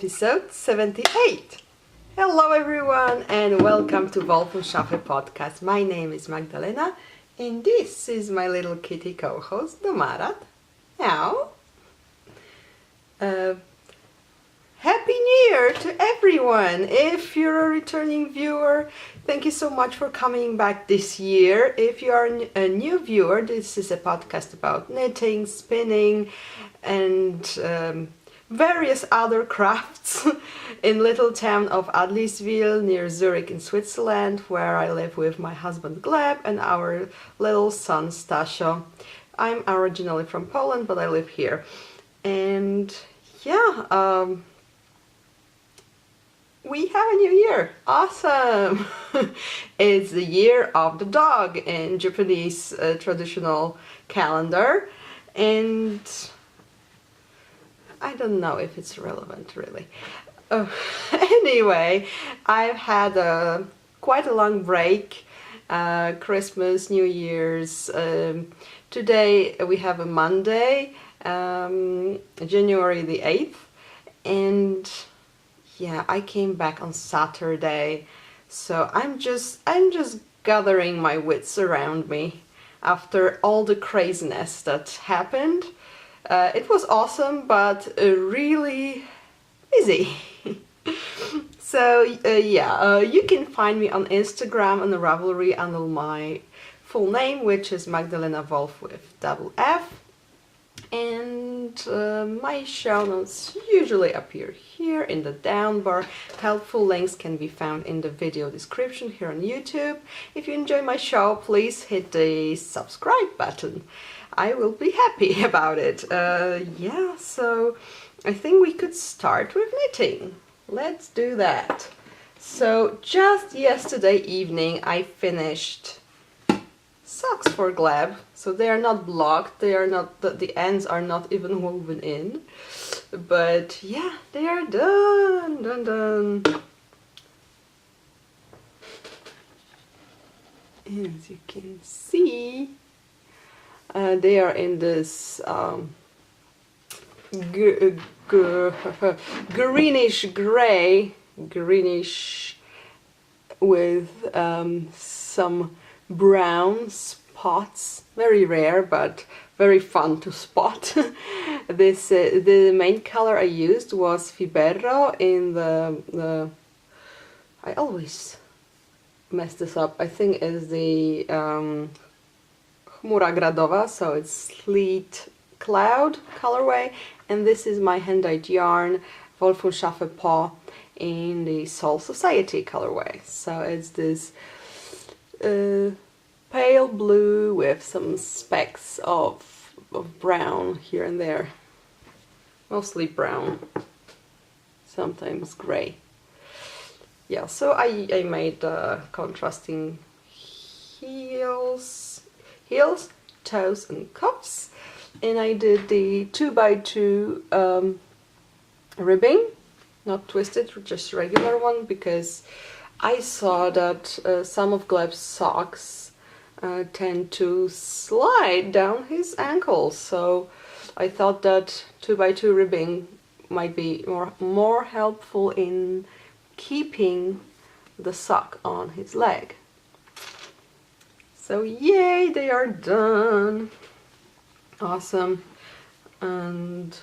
episode 78. Hello everyone and welcome to Wolff&Schafe podcast. My name is Magdalena and this is my little kitty co-host Domarat. Now, Happy New Year to everyone! If you're a returning viewer, thank you so much for coming back this year. If you are a new viewer, this is a podcast about knitting, spinning and various other crafts in little town of Adliswil near Zurich in Switzerland, where I live with my husband Gleb and our little son Stasio. I'm originally from Poland, but I live here. And yeah, we have a new year. Awesome! It's the year of the dog in Japanese traditional calendar, and I don't know if it's relevant really. Anyway, I've had quite a long break, Christmas, New Year's. Today we have a Monday, January the 8th, and yeah, I came back on Saturday, so I'm just gathering my wits around me after all the craziness that happened. It was awesome, but really busy. So you can find me on Instagram and the Ravelry under my full name, which is Magdalena Wolff with double F. And my show notes usually appear here in the down bar. Helpful links can be found in the video description here on YouTube. If you enjoy my show, please hit the subscribe button. I will be happy about it. Yeah, so I think we could start with knitting. Let's do that. So just yesterday evening I finished socks for Gleb. So they are not blocked, they are not, the ends are not even woven in. But yeah, they are done. As you can see, they are in this greenish gray, greenish with some brown spots. Very rare, but very fun to spot. The main color I used was Fibero in the I always mess this up. I think it's the Chmura Gradowa, so it's sleet cloud colorway, and this is my hand-dyed yarn Wolff&Schafe paw in the Soul Society colorway. So it's this pale blue with some specks of brown here and there, mostly brown, sometimes gray. Yeah, so I made contrasting heels, toes and cuffs, and I did the 2x2 ribbing, not twisted, just regular one, because I saw that some of Gleb's socks tend to slide down his ankles, so I thought that 2x2 ribbing might be more helpful in keeping the sock on his leg. So yay, they are done. Awesome. And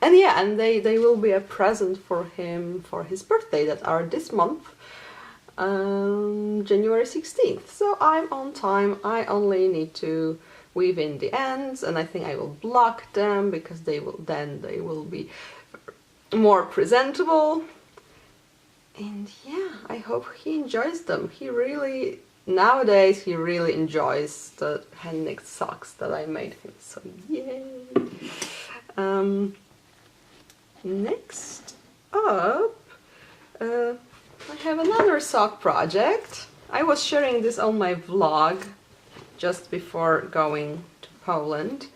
they will be a present for him for his birthday that are this month, January 16th. So I'm on time. I only need to weave in the ends, and I think I will block them because they will be more presentable. And yeah, I hope he enjoys them. Nowadays he really enjoys the hand-knit socks that I made him, so yay! Next up, I have another sock project. I was sharing this on my vlog just before going to Poland.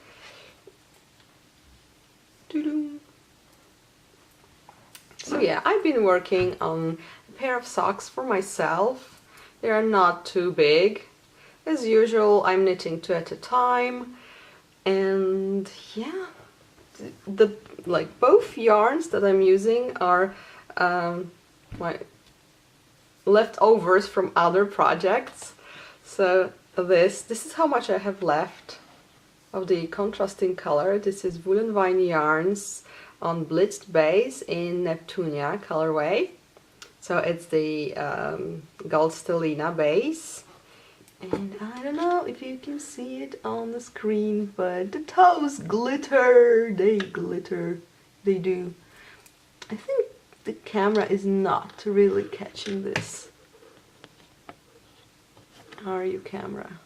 So yeah, I've been working on a pair of socks for myself. They are not too big. As usual, I'm knitting 2 at a time. And yeah, both yarns that I'm using are my leftovers from other projects. So this is how much I have left of the contrasting color. This is Woolen Vine yarns on blitzed base in Neptunia colorway. So it's the Gold Stellina base. And I don't know if you can see it on the screen, but the toes glitter. They glitter. They do. I think the camera is not really catching this. Are you, camera?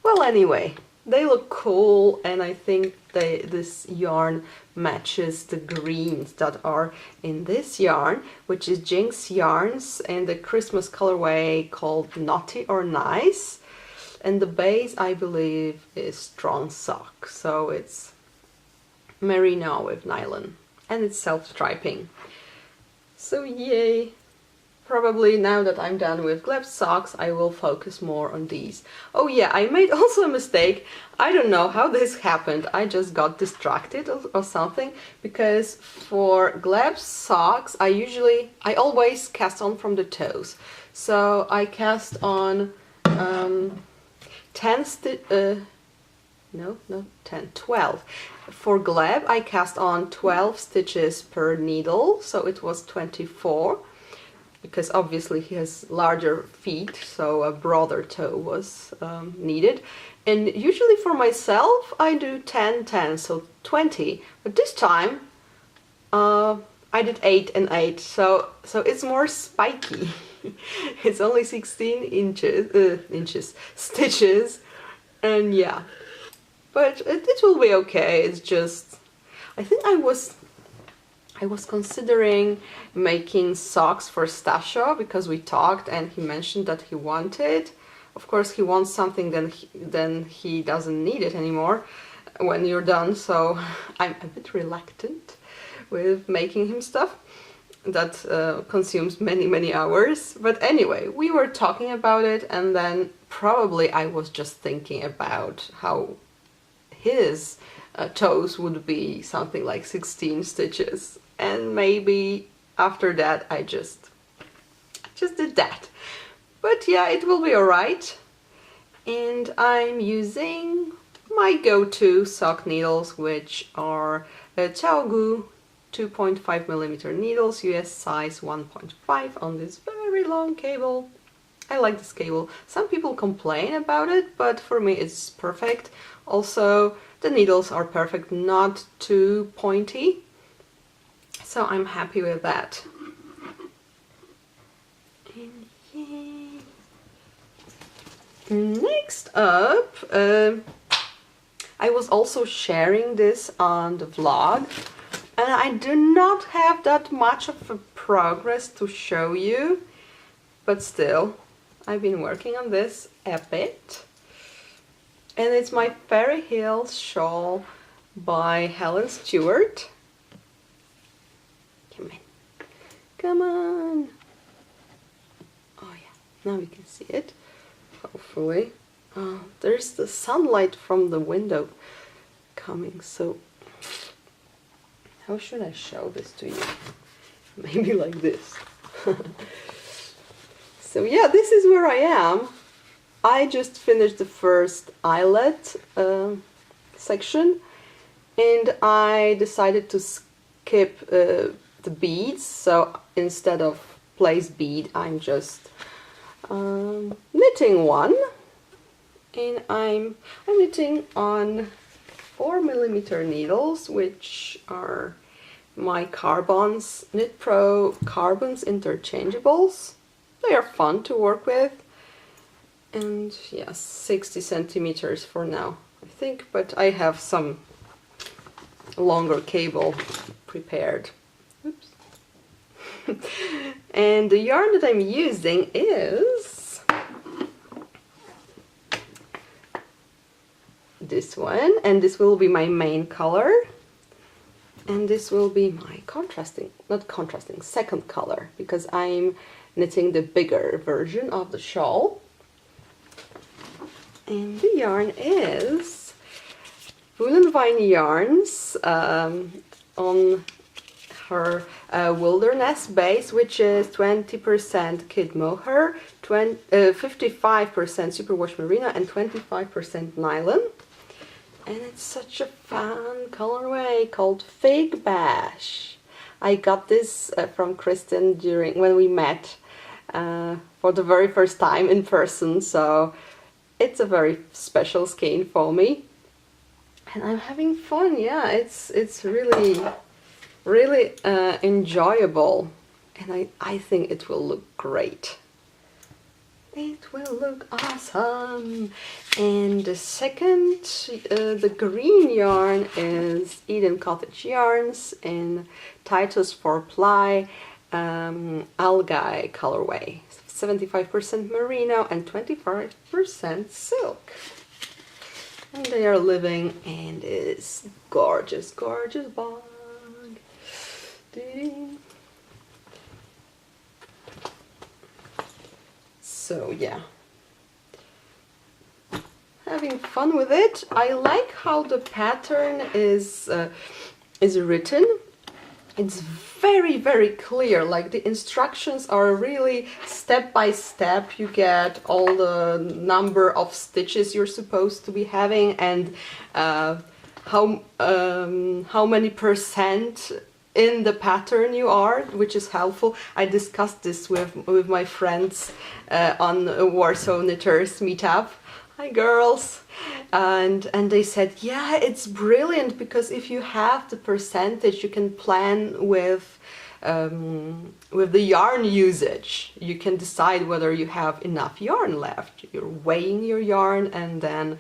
Well, anyway, they look cool, and I think this yarn matches the greens that are in this yarn, which is Jinx Yarns in the Christmas colorway called Naughty or Nice. And the base, I believe, is Strong Sock. So it's merino with nylon, and it's self-striping. So yay! Probably now that I'm done with Gleb socks, I will focus more on these. Oh yeah, I made also a mistake. I don't know how this happened. I just got distracted or something, because for Gleb socks, I always cast on from the toes. So I cast on 12. For Gleb, I cast on 12 stitches per needle, so it was 24. Because obviously he has larger feet, so a broader toe was needed. And usually for myself I do 10-10, so 20. But this time I did 8 and 8, so it's more spiky. It's only 16 stitches, and yeah. But it will be okay. It's just, I think I was considering making socks for Stasio, because we talked and he mentioned that he wanted. Of course, he wants something, then he doesn't need it anymore when you're done. So I'm a bit reluctant with making him stuff that consumes many hours. But anyway, we were talking about it, and then probably I was just thinking about how his toes would be something like 16 stitches. And maybe after that I just did that. But yeah, it will be alright. And I'm using my go-to sock needles, which are Chaogu 2.5mm needles, US size 1.5 on this very long cable. I like this cable. Some people complain about it, but for me it's perfect. Also, the needles are perfect, not too pointy. So I'm happy with that. And yay. Next up, I was also sharing this on the vlog, and I do not have that much of a progress to show you, but still, I've been working on this a bit. And it's my Fairy Hills shawl by Helen Stewart. Come on! Oh yeah, now we can see it, hopefully. Oh, there's the sunlight from the window coming, so how should I show this to you? Maybe like this. So yeah, this is where I am. I just finished the first eyelet section, and I decided to skip the beads. So instead of place bead, I'm just knitting one, and I'm knitting on 4mm needles, which are my Carbons, Knit Pro Carbons interchangeables. They are fun to work with, and yeah, 60 centimeters for now, I think, but I have some longer cable prepared. Oops. And the yarn that I'm using is this one, and this will be my main color, and this will be my second color, because I'm knitting the bigger version of the shawl. And the yarn is Woolen Vine yarns on her wilderness base, which is 20% kid mohair, 55% superwash merino, and 25% nylon. And it's such a fun colorway called Fig Bash. I got this from Kristen when we met for the very first time in person, so it's a very special skein for me. And I'm having fun, yeah, it's really enjoyable, and I think it will look great. It will look awesome. And the second, the green yarn is Eden Cottage Yarns in Titus 4-ply algae colorway. 75% merino and 25% silk. And they are living in this gorgeous, gorgeous bag. So yeah, having fun with it. I like how the pattern is written. It's very, very clear. Like the instructions are really step by step. You get all the number of stitches you're supposed to be having, and how many percent in the pattern you are, which is helpful. I discussed this with my friends on Warsaw Knitters meetup. Hi girls! And they said, yeah, it's brilliant, because if you have the percentage, you can plan with the yarn usage. You can decide whether you have enough yarn left. You're weighing your yarn and then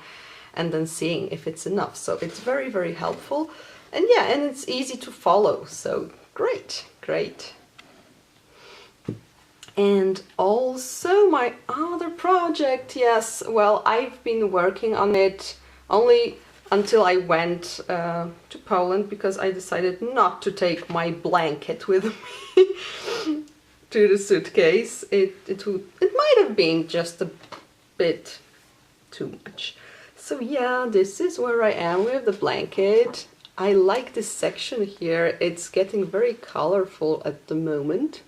seeing if it's enough. So it's very, very helpful. And yeah, and it's easy to follow, so great, great. And also my other project, yes, well, I've been working on it only until I went to Poland, because I decided not to take my blanket with me to the suitcase. It might have been just a bit too much. So yeah, this is where I am with the blanket. I like this section here. It's getting very colorful at the moment.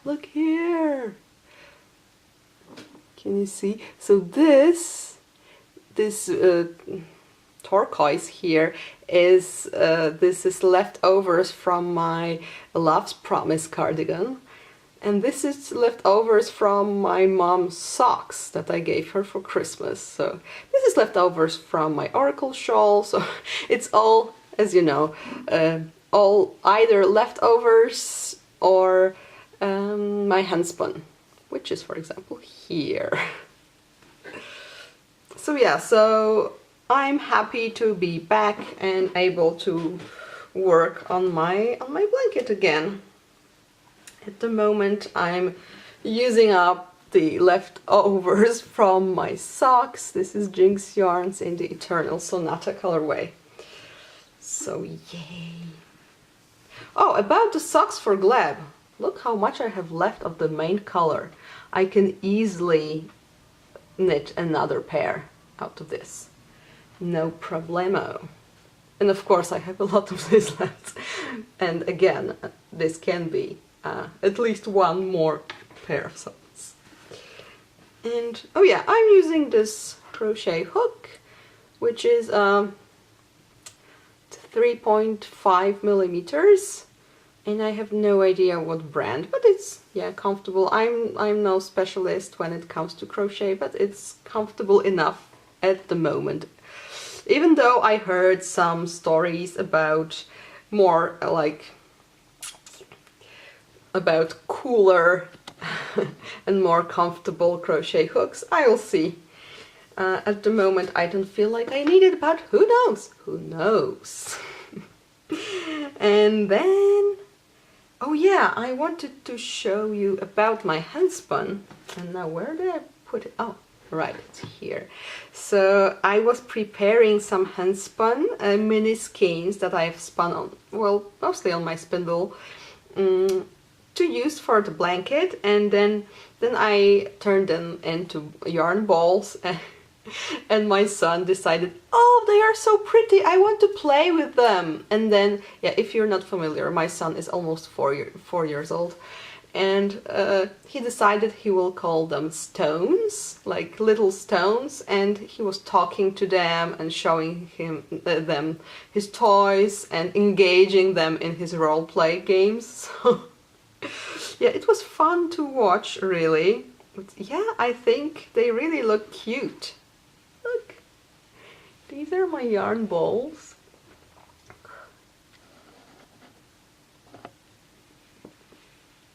Look here. Can you see? So this turquoise here is this is leftovers from my Love's Promise cardigan. And this is leftovers from my mom's socks that I gave her for Christmas. So this is leftovers from my Oracle shawl. So it's all, as you know, all either leftovers or my hand-spun, which is, for example, here. So yeah, so I'm happy to be back and able to work on my blanket again. At the moment, I'm using up the leftovers from my socks. This is Jinx Yarns in the Eternal Sonata colorway. So yay! Oh, about the socks for Gleb. Look how much I have left of the main color. I can easily knit another pair out of this. No problemo. And of course I have a lot of this left. And again, this can be at least one more pair of socks. And oh yeah, I'm using this crochet hook, which is 3.5 millimeters, and I have no idea what brand, but it's, yeah, comfortable. I'm no specialist when it comes to crochet, but it's comfortable enough at the moment. Even though I heard some stories about more about cooler and more comfortable crochet hooks, I will see. At the moment I don't feel like I need it, but who knows? Who knows? And then, oh yeah, I wanted to show you about my hand-spun. And now where did I put it? Oh, right, it's here. So I was preparing some hand-spun mini skeins that I've spun on, well, mostly on my spindle, to use for the blanket, and then I turned them into yarn balls And my son decided, oh, they are so pretty, I want to play with them. And then, yeah, if you're not familiar, my son is almost 4 years old. And he decided he will call them stones, like little stones, and he was talking to them and showing them his toys and engaging them in his role play games. So yeah, it was fun to watch, really. But yeah, I think they really look cute. Look, these are my yarn balls.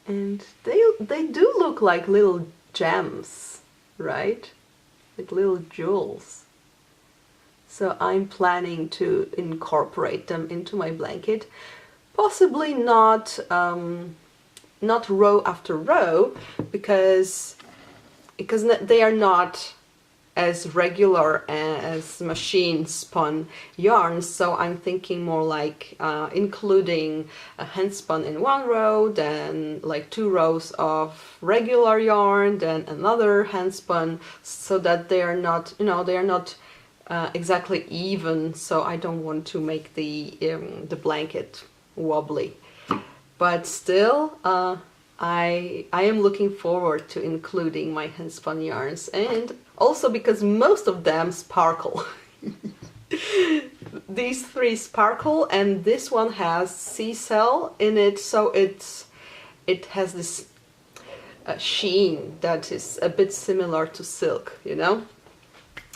And they do look like little gems, right? Like little jewels. So I'm planning to incorporate them into my blanket. Possibly not not row after row, because they are not as regular as machine spun yarns, so I'm thinking more like including a hand spun in one row, then like 2 rows of regular yarn, then another hand spun, so that they are not, they are not exactly even, so I don't want to make the blanket wobbly. But still, I am looking forward to including my hand spun yarns, and also because most of them sparkle. These 3 sparkle, and this one has sea cell in it, so it has this sheen that is a bit similar to silk,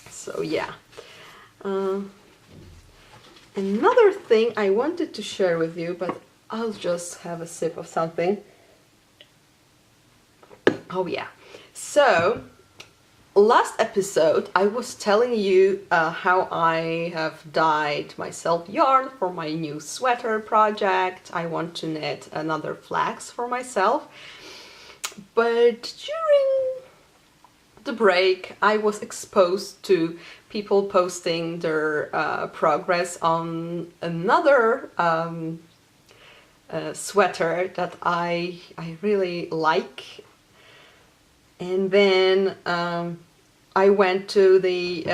So yeah. Another thing I wanted to share with you, but I'll just have a sip of something. Oh yeah. So last episode I was telling you how I have dyed myself yarn for my new sweater project. I want to knit another flax for myself. But during the break I was exposed to people posting their progress on another sweater that I really like. And then I went to the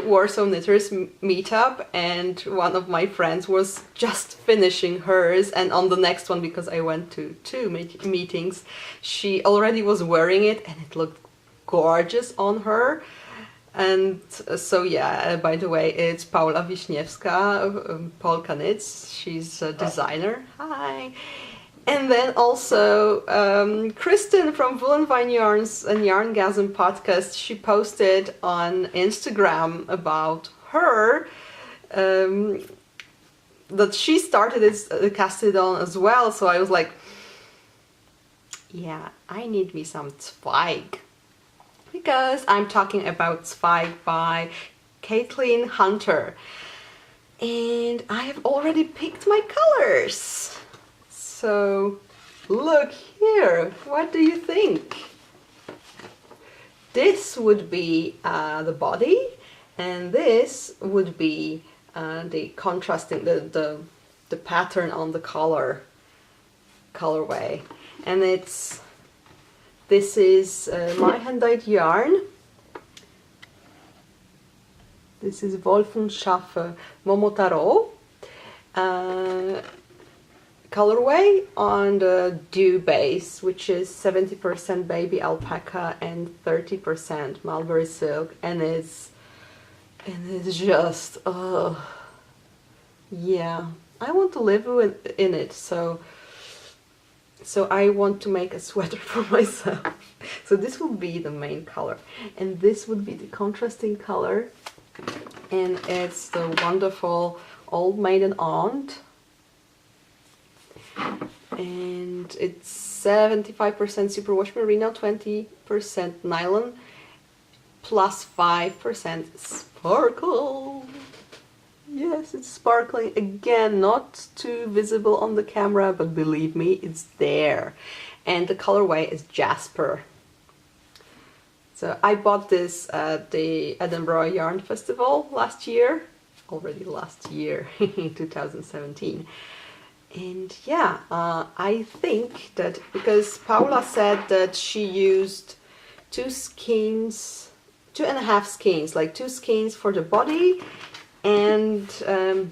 Warsaw Knitters meetup, and one of my friends was just finishing hers, and on the next one, because I went to 2 meetings, she already was wearing it and it looked gorgeous on her. And so yeah, by the way, it's Paula Wiśniewska, Polka Knits. She's a designer. Hi. And then also Kristen from Wolff&Schafe Yarns and Yarngasm podcast, she posted on Instagram about her, that she started this Castidon as well. So I was like, yeah, I need me some Zweig. Because I'm talking about Zweig by Caitlin Hunter. And I have already picked my colors. So look here, what do you think? This would be the body, and this would be the contrasting, the pattern on the colorway. And this is my hand-dyed yarn. This is Wolff&Schafe Momotaro colorway on the dew base, which is 70% baby alpaca and 30% mulberry silk, and it's just yeah, I want to live in it, so I want to make a sweater for myself. So this will be the main color, and this would be the contrasting color, and it's the wonderful Old Maiden Aunt. And it's 75% superwash merino, 20% nylon, plus 5% sparkle. Yes, it's sparkling again, not too visible on the camera, but believe me, it's there. And the colorway is Jasper. So I bought this at the Edinburgh Yarn Festival last year, already last year, in 2017. And yeah, I think that because Paula said that she used two 2.5 skeins, like 2 skeins for the body and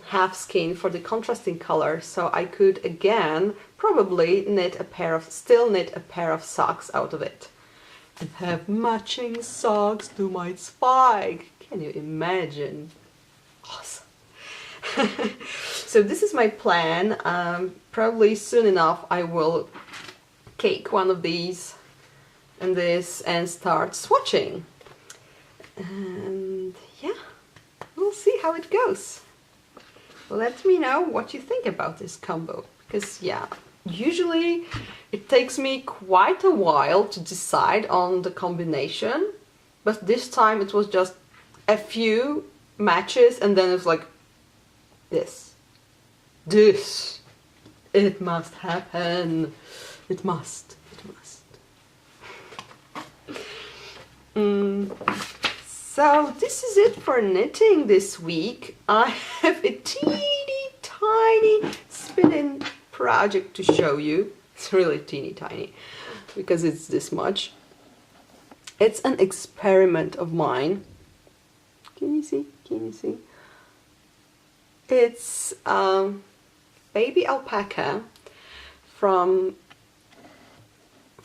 half skein for the contrasting color, so I could again probably still knit a pair of socks out of it and have matching socks to my spike. Can you imagine? Awesome. So this is my plan. Probably soon enough I will cake one of these and this and start swatching. And yeah, we'll see how it goes. Let me know what you think about this combo, because yeah, usually it takes me quite a while to decide on the combination, but this time it was just a few matches and then it's like this, it must happen, it must. So this is it for knitting this week. I have a teeny tiny spinning project to show you. It's really teeny tiny because it's this much. It's an experiment of mine. Can you see? Can you see? It's baby alpaca from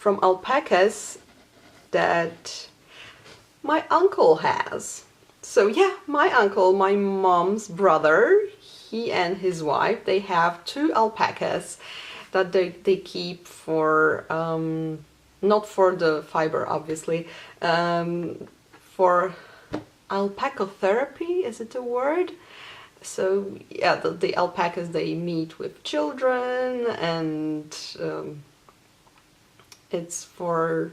alpacas that my uncle has. So yeah, my uncle, my mom's brother, he and his wife, they have 2 alpacas that they keep for, not for the fiber obviously, for alpaca therapy, is it a word? So yeah, the alpacas, they meet with children and it's for,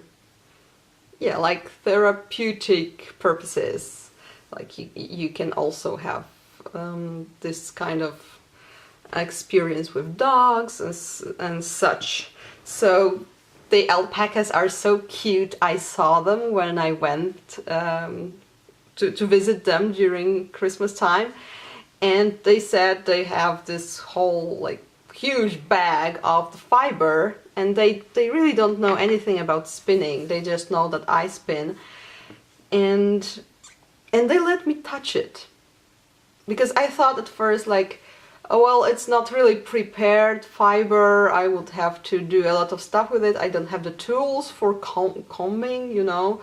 yeah, like therapeutic purposes. Like you can also have this kind of experience with dogs and such. So the alpacas are so cute. I saw them when I went to visit them during Christmas time, and they said they have this whole like huge bag of the fiber, and they really don't know anything about spinning. They just know that I spin, and they let me touch it, because I thought at first like, oh well, it's not really prepared fiber, I would have to do a lot of stuff with it, I don't have the tools for combing, you know.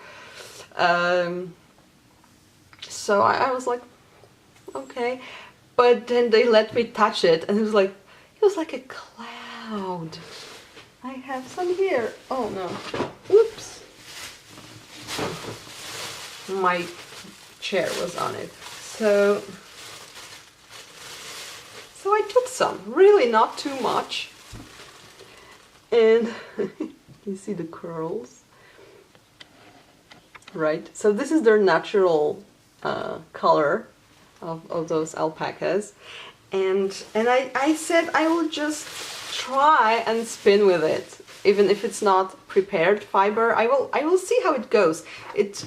So I was like, okay, but then they let me touch it and it was like a cloud. I have some here. Oh no. Oops. My chair was on it. So I took some, really not too much. And you see the curls, right? So this is their natural color of those alpacas. And I said I will just try and spin with it, even if it's not prepared fiber. I will see how it goes. It's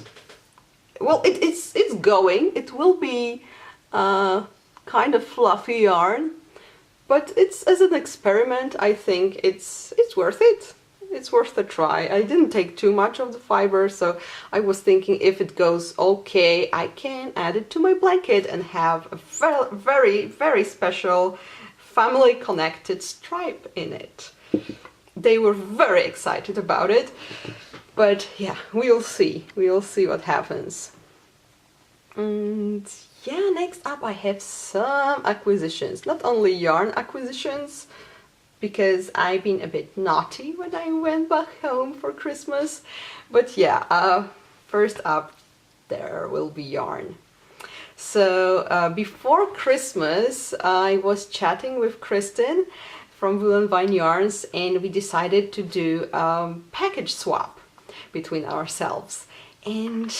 going. It will be kind of fluffy yarn, but it's, as an experiment, I think it's worth it. It's worth a try. I didn't take too much of the fiber, so I was thinking if it goes okay, I can add it to my blanket and have a very, very special family connected stripe in it. They were very excited about it, but yeah, we'll see. We'll see what happens. And yeah, next up I have some acquisitions. Not only yarn acquisitions, because I've been a bit naughty when I went back home for Christmas. But yeah, first up there will be yarn. So before Christmas I was chatting with Kristen from Wool and Vine Yarns, and we decided to do package swap between ourselves. And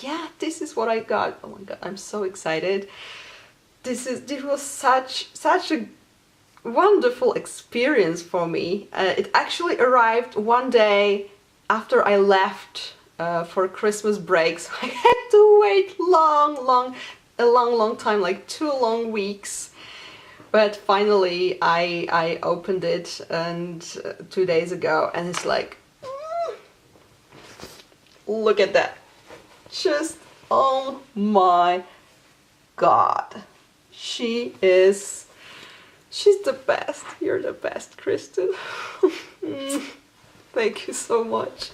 yeah, this is what I got. Oh my god, I'm so excited. This was such a wonderful experience for me. It actually arrived one day after I left for Christmas breaks. I had to wait a long time, like 2 long weeks. But finally I opened it, and 2 days ago, and it's like, look at that. Just, oh my God. She's the best. You're the best, Kristen. Thank you so much.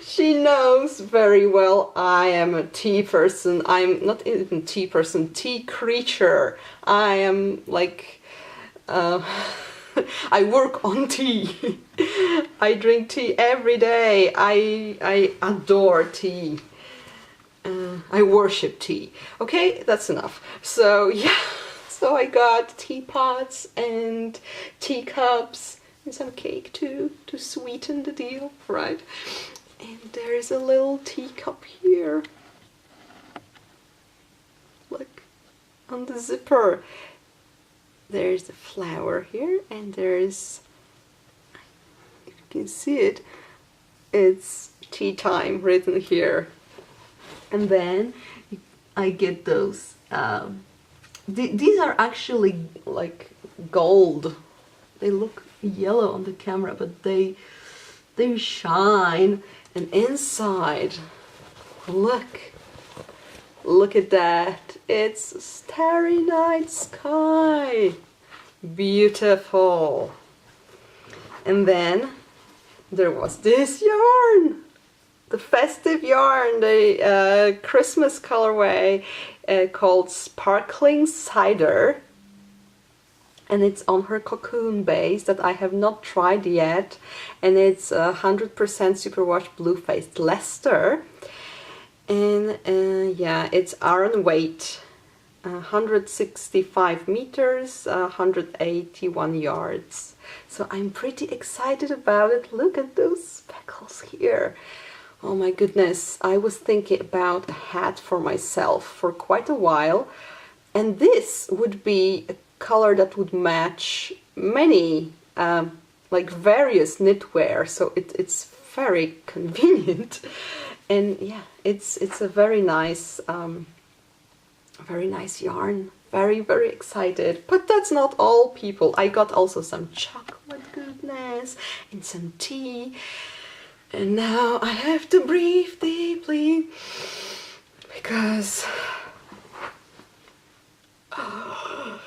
She knows very well I am a tea person. I'm not even tea person, tea creature. I am like, I work on tea. I drink tea every day. I adore tea. I worship tea. Okay, that's enough. So yeah, so I got teapots and teacups and some cake too, to sweeten the deal, right? And there is a little teacup here. Look, on the zipper. There's a flower here, and there's, if you can see it, it's tea time written here. And then I get those, these are actually like gold. They look yellow on the camera, but they shine. And inside, look at that. It's a starry night sky. Beautiful. And then there was this yarn. The festive yarn, the Christmas colorway called Sparkling Cider. And it's on her cocoon base that I have not tried yet. And it's 100% superwash blue-faced Leicester. And yeah, it's iron weight. 165 meters, 181 yards. So I'm pretty excited about it. Look at those speckles here. Oh my goodness, I was thinking about a hat for myself for quite a while, and this would be a color that would match many, like various knitwear, so it's very convenient. And yeah, it's a very nice yarn. Very excited. But that's not all, people. I got also some chocolate goodness and some tea. And now I have to breathe deeply because I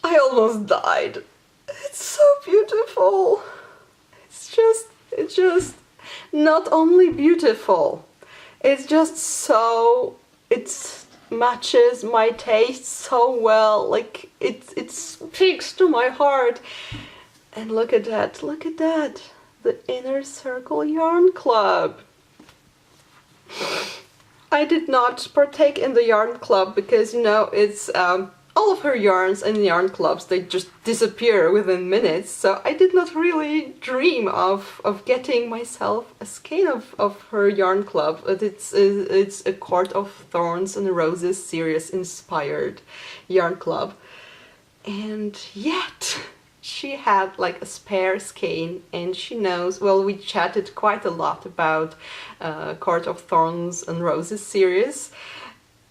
almost died. It's so beautiful. It's just not only beautiful, it's just so, it matches my taste so well. Like it speaks to my heart. And look at that, the Inner Circle Yarn Club. I did not partake in the yarn club because, you know, it's all of her yarns and yarn clubs, they just disappear within minutes, so I did not really dream of getting myself a skein of her yarn club. It's a Court of Thorns and Roses series inspired yarn club. And yet she had like a spare skein, and she knows, well, we chatted quite a lot about Court of Thorns and Roses series.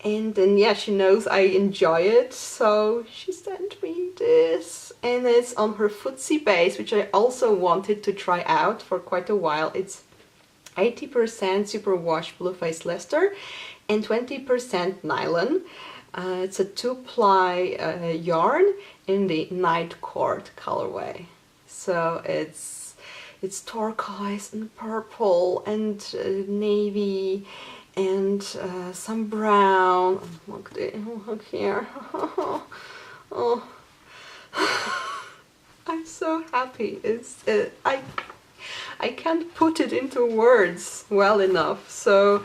And then yeah, she knows I enjoy it, so she sent me this. And it's on her footsie base, which I also wanted to try out for quite a while. It's 80% superwash blue-faced Leicester and 20% nylon. It's a 2-ply yarn in the Night Court colorway. So it's turquoise and purple and navy and some brown. Look here. Oh. I'm so happy. It's I can't put it into words well enough. So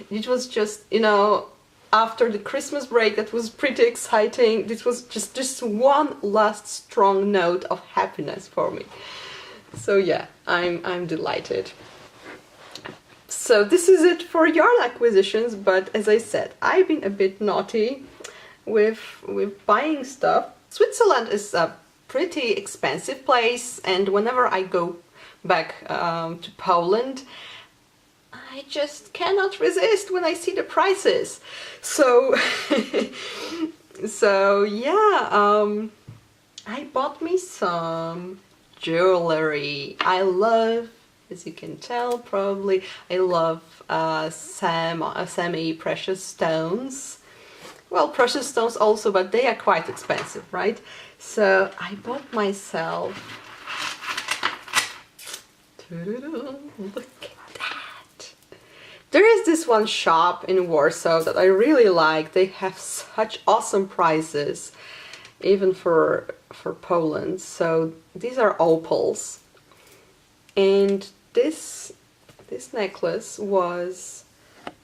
it was just, you know, after the Christmas break, that was pretty exciting. This was just one last strong note of happiness for me. So yeah, I'm delighted. So this is it for yarn acquisitions, but as I said, I've been a bit naughty with buying stuff. Switzerland is a pretty expensive place, and whenever I go back to Poland, I just cannot resist when I see the prices. So so yeah, I bought me some jewelry. I love As you can tell, probably, I love semi-precious stones. Well, precious stones also, but they are quite expensive, right? So I bought myself... Look at that! There is this one shop in Warsaw that I really like. They have such awesome prices, even for Poland. So these are opals. And this necklace was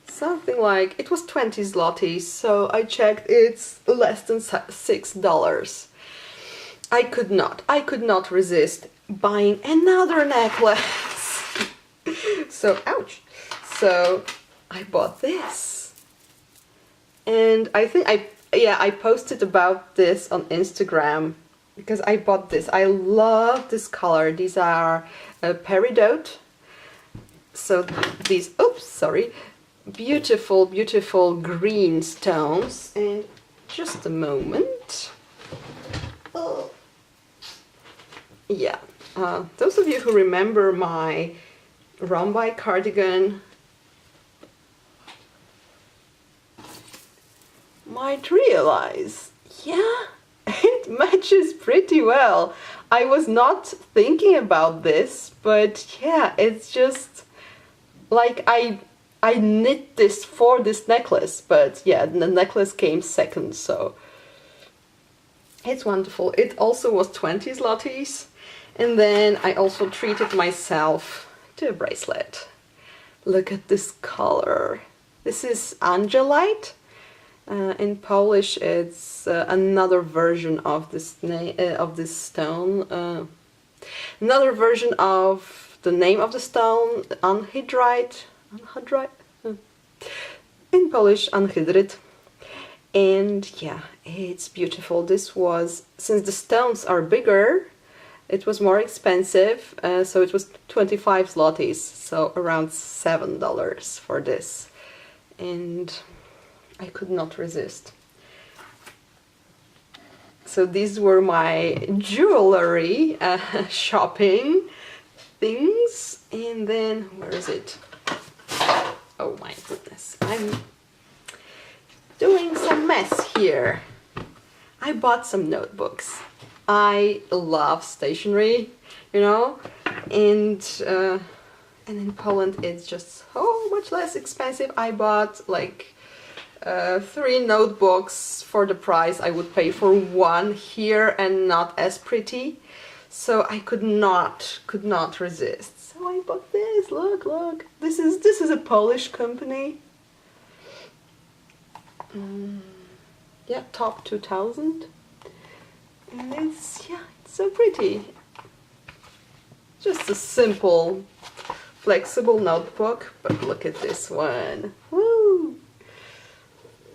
something like, it was 20 zlotys, so I checked, it's less than $6. I could not resist buying another necklace. So, ouch. So I bought this. And I think I posted about this on Instagram because I bought this. I love this color. These are peridot. So these, oops, sorry, beautiful, beautiful green stones. And just a moment. Oh. Yeah, those of you who remember my rhombi cardigan might realize, yeah, it matches pretty well. I was not thinking about this, but yeah, it's just like I knit this for this necklace, but yeah, the necklace came second, so it's wonderful. It also was 20 zlotys, and then I also treated myself to a bracelet. Look at this color. This is angelite. In Polish, it's another version of this stone. Another version of the name of the stone, anhydrite. In Polish, anhydryt. And yeah, it's beautiful. This was, since the stones are bigger, it was more expensive, so it was 25 zlotys, so around $7 for this. And I could not resist. So these were my jewelry shopping things. And then, where is it? Oh my goodness, I'm doing some mess here. I bought some notebooks. I love stationery, you know, and in Poland it's just so much less expensive. I bought like 3 notebooks for the price I would pay for one here, and not as pretty. So I could not resist. So I bought this. Look. This is a Polish company. Yeah, Top 2000. And it's so pretty. Just a simple, flexible notebook, but look at this one. Woo!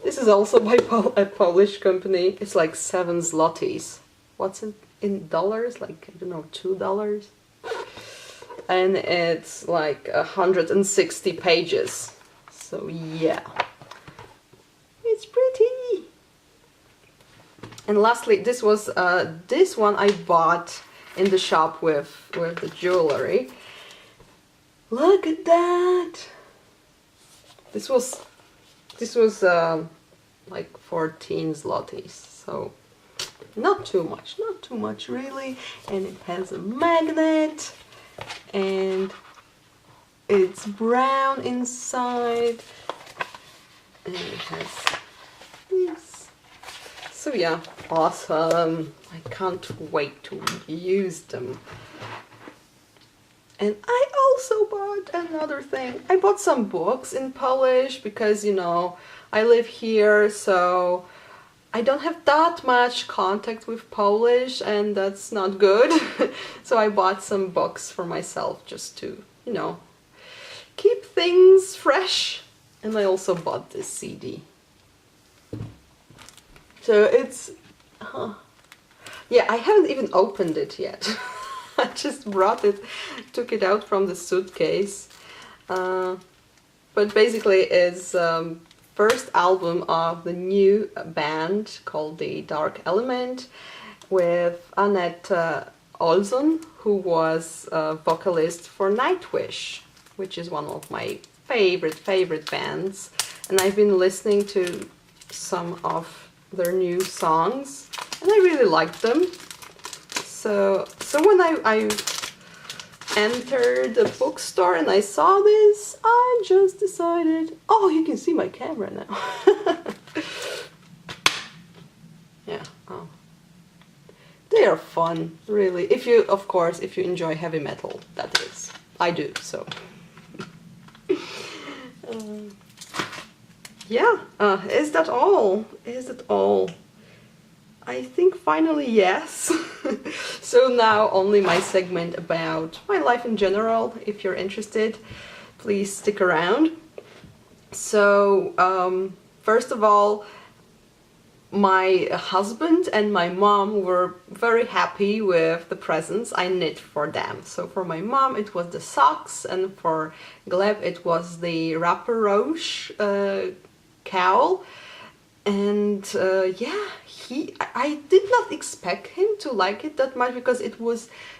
This is also by a Polish company. It's like 7 zlotys. What's in dollars? Like, I don't know, $2? And it's like 160 pages. So yeah, it's pretty. And lastly, this was this one I bought in the shop with the jewelry. Look at that. This was like 14 zlotys, so not too much really. And it has a magnet, and it's brown inside, and it has this. So yeah, awesome. I can't wait to use them. And I also bought another thing. I bought some books in Polish because, you know, I live here, so I don't have that much contact with Polish, and that's not good. So I bought some books for myself just to, you know, keep things fresh. And I also bought this CD. So it's, yeah, I haven't even opened it yet. I just took it out from the suitcase. But basically it's first album of the new band called the Dark Element, with Annette Olson, who was a vocalist for Nightwish, which is one of my favorite bands. And I've been listening to some of their new songs, and I really liked them. So when I entered the bookstore and I saw this, I just decided, oh, you can see my camera now. Yeah, oh. They are fun, really. If you, of course, if you enjoy heavy metal, that is. I do, so. Yeah, is that all? Is that all? I think finally yes. So now only my segment about my life in general. If you're interested, please stick around. So first of all, my husband and my mom were very happy with the presents I knit for them. So for my mom it was the socks, and for Gleb it was the Rapper Roche cowl. And yeah, I did not expect him to like it that much, because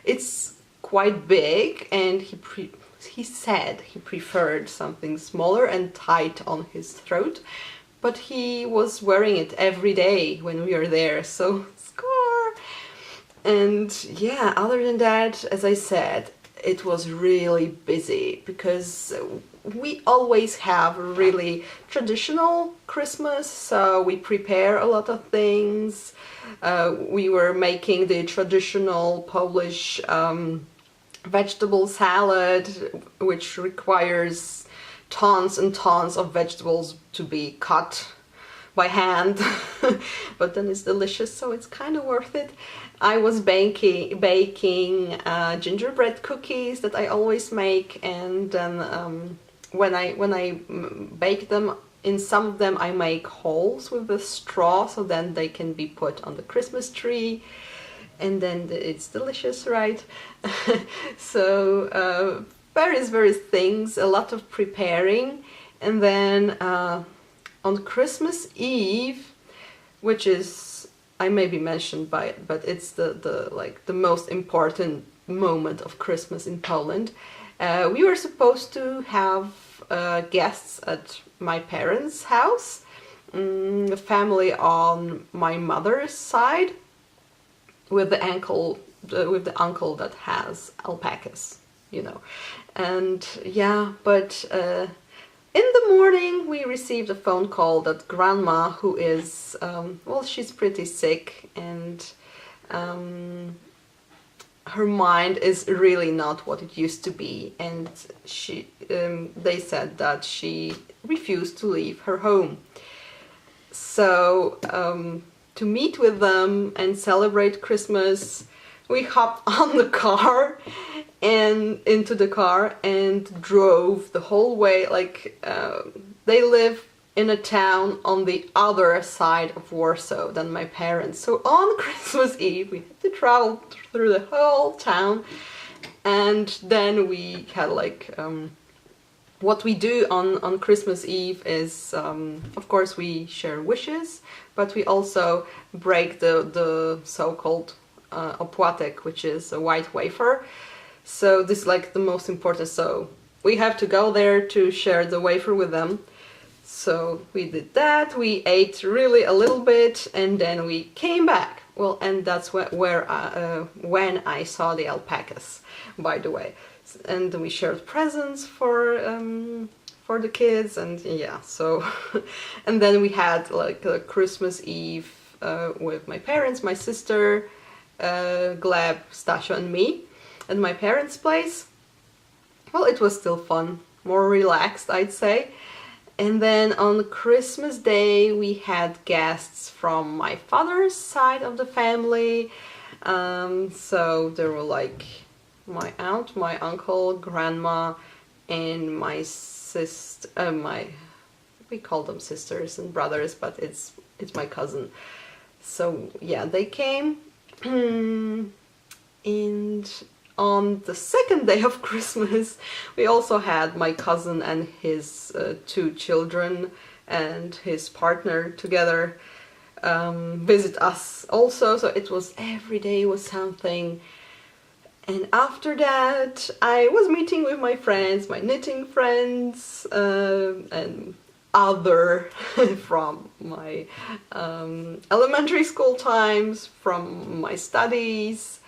it's quite big, and he said he preferred something smaller and tight on his throat, but he was wearing it every day when we were there, so score! And yeah, other than that, as I said, it was really busy, because we always have a really traditional Christmas, so we prepare a lot of things. We were making the traditional Polish vegetable salad, which requires tons and tons of vegetables to be cut by hand, but then it's delicious, so it's kind of worth it. I was baking gingerbread cookies that I always make, and then when I bake them, in some of them I make holes with the straw, so then they can be put on the Christmas tree, and then it's delicious, right? So various things, a lot of preparing. And then on Christmas Eve, which is, I maybe mentioned by it, but it's the most important moment of Christmas in Poland. We were supposed to have guests at my parents' house, the family on my mother's side, with the uncle that has alpacas, you know. And yeah, but in the morning we received a phone call that grandma, who is well, she's pretty sick, and her mind is really not what it used to be, and they said that she refused to leave her home. So to meet with them and celebrate Christmas, we hopped on the car and into the car and drove the whole way. Like they live in a town on the other side of Warsaw than my parents. So on Christmas Eve we had to travel through the whole town, and then we had like what we do on Christmas Eve is of course we share wishes, but we also break the so-called opłatek, which is a white wafer. So this is like the most important, so we have to go there to share the wafer with them. So we did that, we ate really a little bit, and then we came back. Well, and that's when I saw the alpacas, by the way. And we shared presents for the kids, and yeah, so and then we had like a Christmas Eve with my parents, my sister, Gleb, Stasio and me at my parents' place. Well, it was still fun, more relaxed, I'd say. And then on Christmas Day we had guests from my father's side of the family. So there were like my aunt, my uncle, grandma, and my sister, we call them sisters and brothers, but it's my cousin. So yeah, they came. And on the second day of Christmas we also had my cousin and his 2 children and his partner together visit us also. So it was, every day was something And after that, I was meeting with my friends, my knitting friends, and other from my elementary school times, from my studies,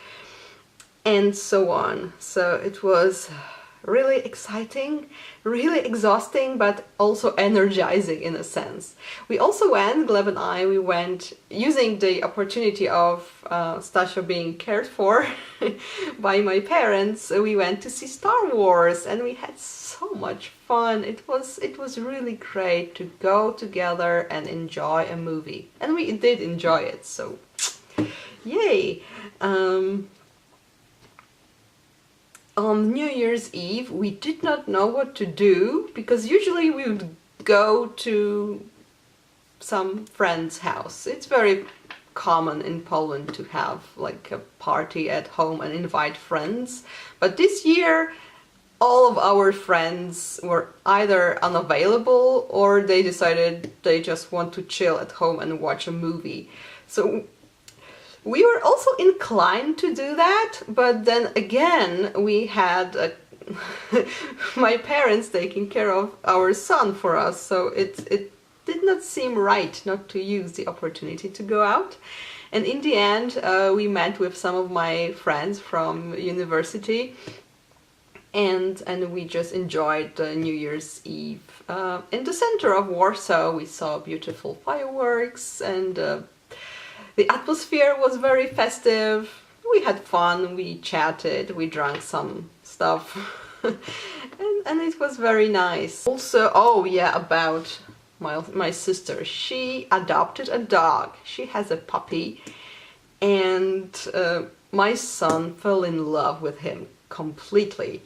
and so on. So it was really exciting, really exhausting, but also energizing in a sense. We also went, Gleb and I, we went using the opportunity of Stasio being cared for by my parents. We went to see Star Wars and we had so much fun. It was really great to go together and enjoy a movie. And we did enjoy it, so yay! On New Year's Eve, we did not know what to do, because usually we would go to some friend's house. It's very common in Poland to have like a party at home and invite friends. But this year, all of our friends were either unavailable or they decided they just want to chill at home and watch a movie. So we were also inclined to do that, but then again we had my parents taking care of our son for us, so it did not seem right not to use the opportunity to go out. And in the end, we met with some of my friends from university, and we just enjoyed New Year's Eve. In the center of Warsaw, we saw beautiful fireworks, and the atmosphere was very festive. We had fun, we chatted, we drank some stuff, and it was very nice. Also, oh yeah, about my sister. She adopted a dog. She has a puppy, and my son fell in love with him completely.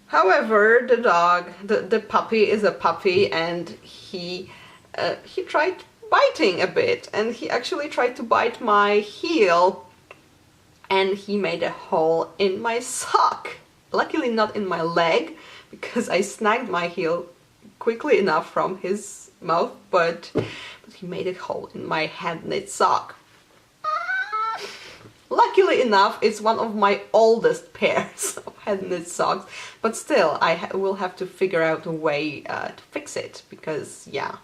However, the puppy is a puppy, and he tried biting a bit, and he actually tried to bite my heel, and he made a hole in my sock. Luckily not in my leg, because I snagged my heel quickly enough from his mouth, but he made a hole in my hand-knit sock. Luckily enough, it's one of my oldest pairs of hand-knit socks, but still, I will have to figure out a way to fix it, because yeah,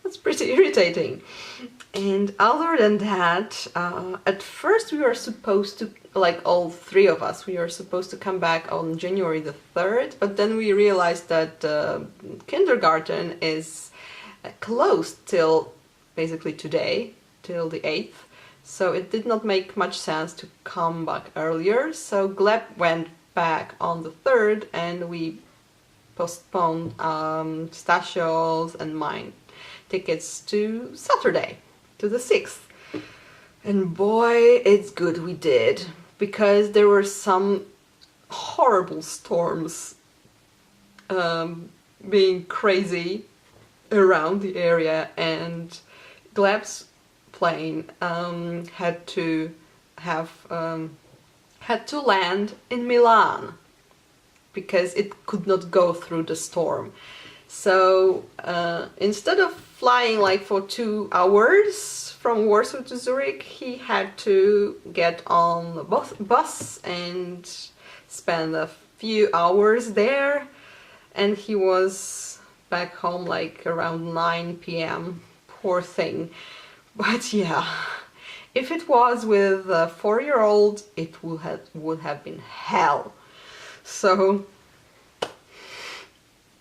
that's pretty irritating. And other than that, at first we were supposed to, like all three of us, we were supposed to come back on January the 3rd, but then we realized that kindergarten is closed till basically today, till the 8th. So it did not make much sense to come back earlier. So Gleb went back on the 3rd, and we postponed Stasio's and mine tickets to Saturday, to the 6th. And boy, it's good we did, because there were some horrible storms being crazy around the area, and Gleb's plane had to land in Milan because it could not go through the storm. So instead of flying like for 2 hours from Warsaw to Zurich, he had to get on the bus and spend a few hours there, and he was back home like around 9 p.m. Poor thing. But yeah, if it was with a 4-year-old, it would have been hell. So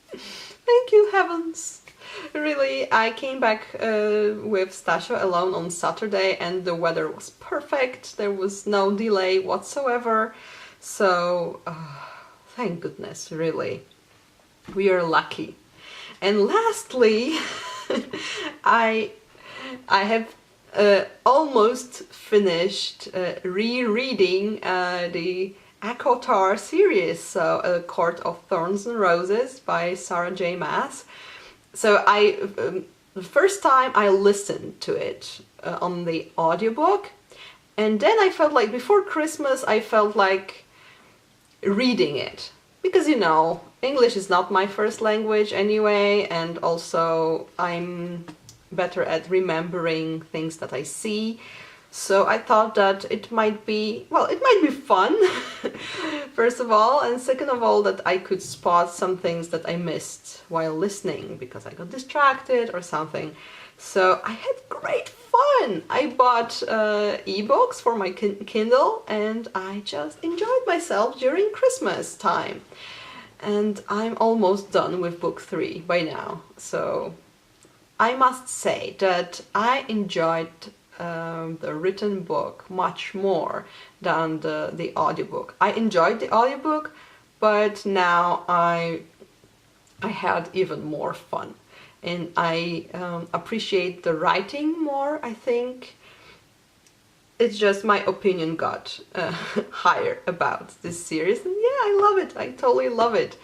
thank you, heavens. Really, I came back with Stasio alone on Saturday, and the weather was perfect. There was no delay whatsoever. So thank goodness, really. We are lucky. And lastly, I have almost finished rereading the ACOTAR series, so A Court of Thorns and Roses by Sarah J. Maas. So the first time I listened to it on the audiobook, and then I felt like before Christmas I felt like reading it, because you know, English is not my first language anyway, and also I'm better at remembering things that I see. So I thought that it might be, well, it might be fun, first of all, and second of all, that I could spot some things that I missed while listening because I got distracted or something. So I had great fun. I bought ebooks for my Kindle, and I just enjoyed myself during Christmas time. And I'm almost done with book 3 by now. So I must say that I enjoyed the written book much more than the audiobook. I enjoyed the audiobook, but now I had even more fun, and I appreciate the writing more. I think it's just my opinion got higher about this series, and yeah, I love it. I totally love it.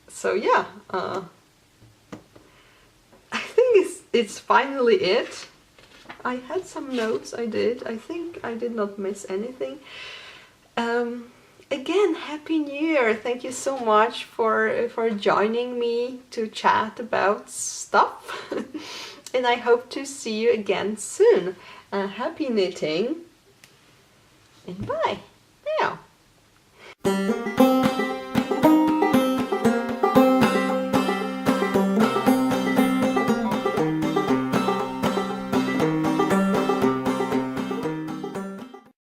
So yeah, I think it's finally it. I had some notes, I think I did not miss anything. Again, Happy New Year! Thank you so much for joining me to chat about stuff. And I hope to see you again soon. Happy knitting, and bye!